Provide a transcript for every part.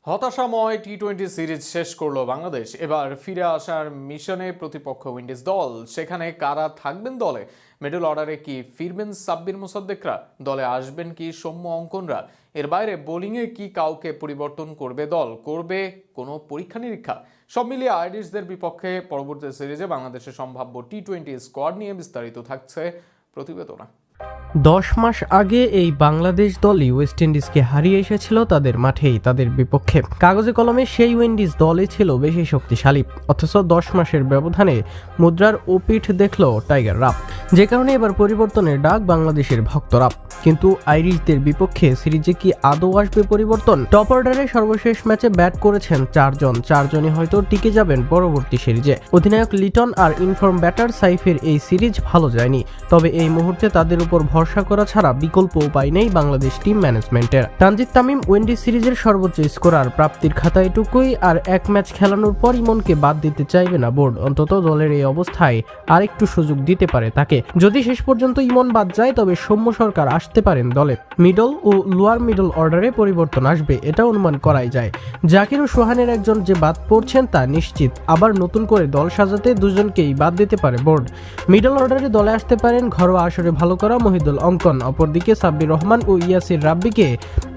হতাশাময় টি-20 series শেষ করলো বাংলাদেশ। এবার ফিরে আসার মিশনে প্রতিপক্ষ উইন্ডিজ দল। সেখানে কারা থাকবেন দলে? মিডল অর্ডারে কি ফিরবেন সাব্বির মোসাদ্দেকরা? দলে আসবেন কি সৌম্য অঙ্কনরা? এর বাইরে বোলিংয়ে কি কাউকে পরিবর্তন করবে দল? করবে কোনো পরীক্ষা নিরীক্ষা? সব মিলিয়ে আইরিশদের বিপক্ষে পরবর্তী সিরিজে বাংলাদেশের সম্ভাব্য টি-20 স্কোয়াড নিয়ে বিস্তারিত থাকছে প্রতিবেদনা। 10 মাস আগে এই বাংলাদেশ দলই ওয়েস্ট ইন্ডিজকে হারিয়ে এসেছিল তাদের মাঠেই, তাদের বিপক্ষে। কাগজে কলমে সেই উইন্ডিজ দলই ছিল বেশি শক্তিশালী, অথচ 10 মাসের ব্যবধানে মুদ্রার ওপিঠ দেখল টাইগাররা। যে কারণে এবার পরিবর্তনের ডাক বাংলাদেশের ভক্তরা। কিন্তু আইরিশদের বিপক্ষে সিরিজে কি আদৌ আসবে পরিবর্তন? টপ অর্ডারে সর্বশেষ ম্যাচে ব্যাট করেছেন চারজনই হয়তো টিকে যাবেন পরবর্তী সিরিজে। অধিনায়ক লিটন আর ইনফর্ম ব্যাটার সাইফের এই সিরিজ ভালো যায়নি, তবে এই মুহূর্তে তাদের উপর ভরসা করা ছাড়া বিকল্প উপায় নেই বাংলাদেশ টিম ম্যানেজমেন্টের। তানজিদ তামিম উইন্ডিজ সিরিজের সর্বোচ্চ স্কোরার, প্রাপ্তির খাতা এটুকুই। আর এক ম্যাচ খেলানোর পর ইমনকে বাদ দিতে চাইবে না বোর্ড। অন্তত দলের এই অবস্থায় আরেকটু সুযোগ দিতে পারে তাকে। যদি শেষ পর্যন্ত ইমন বাদ যায়, তবে সৌম্য সরকার আসতে পারেন দলে। মিডল ও লোয়ার মিডল অর্ডারে পরিবর্তন আসবে, এটা অনুমান করাই যায়। জাকির ও সোহানের একজন যে বাদ পড়ছেন তা নিশ্চিত। আবার নতুন করে দল সাজাতে দুজনকেই বাদ দিতে পারে বোর্ড। মিডল অর্ডারে দলে আসতে পারেন ঘরোয়া আসরে ভালো করা মহিদুল অঙ্কন। অপরদিকে সাব্বির রহমান ও ইয়াসির রাব্বিকে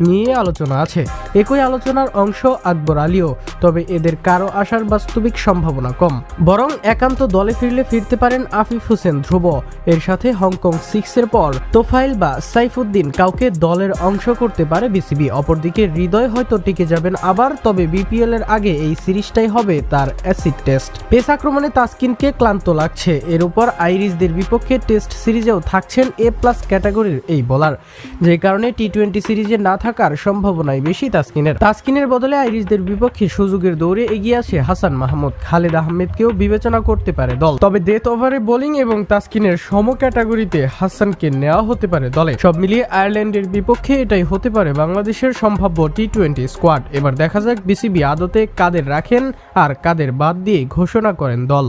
নিয়ে আলোচনা আছে। একই আলোচনার অংশ আকবর আলীও, তবে এদের কারো আসার বাস্তবিক সম্ভাবনা কম। বরং একান্ত দলে ফিরতে পারেন আফিফ হোসেন ধ্রুব। এর সাথে হংকং 6-এর পর তোফাইল বা সাইফুদ্দিন কাউকে দলের অংশ করতে পারে বিসিবি। অপরদিকে হৃদয় হয়তো টিকে যাবেন আবার, তবে বিপিএল এর আগে এই সিরিজটাই হবে তার অ্যাসিড টেস্ট। পেস আক্রমণে তাসকিনকে ক্লান্ত লাগছে। এর উপর আইরিশদের বিপক্ষে টেস্ট সিরিজেও থাকছেন এ+ ক্যাটাগরির এই বোলার, যে কারণে টি-20 সিরিজে না থাকার সম্ভাবনাই বেশি তাসকিনের বদলে আইরিশদের বিপক্ষে সুযোগের দৌড়ে এগিয়ে আসে হাসান মাহমুদ। খালেদ আহমেদকেও বিবেচনা করতে পারে দল, তবে ডেথ ওভারে বোলিং এবং তাসকিনের সম ক্যাটাগরিতে হাসানকে নেওয়া হতে পারে দলে। সব মিলিয়ে আয়ারল্যান্ডের বিপক্ষে এটাই হতে পারে বাংলাদেশের সম্ভাব্য টি-20 স্কোয়াড। এবার দেখা যাক বিসিবি আদতে কাদের রাখেন আর কাদের বাদ দিয়ে ঘোষণা করেন দল।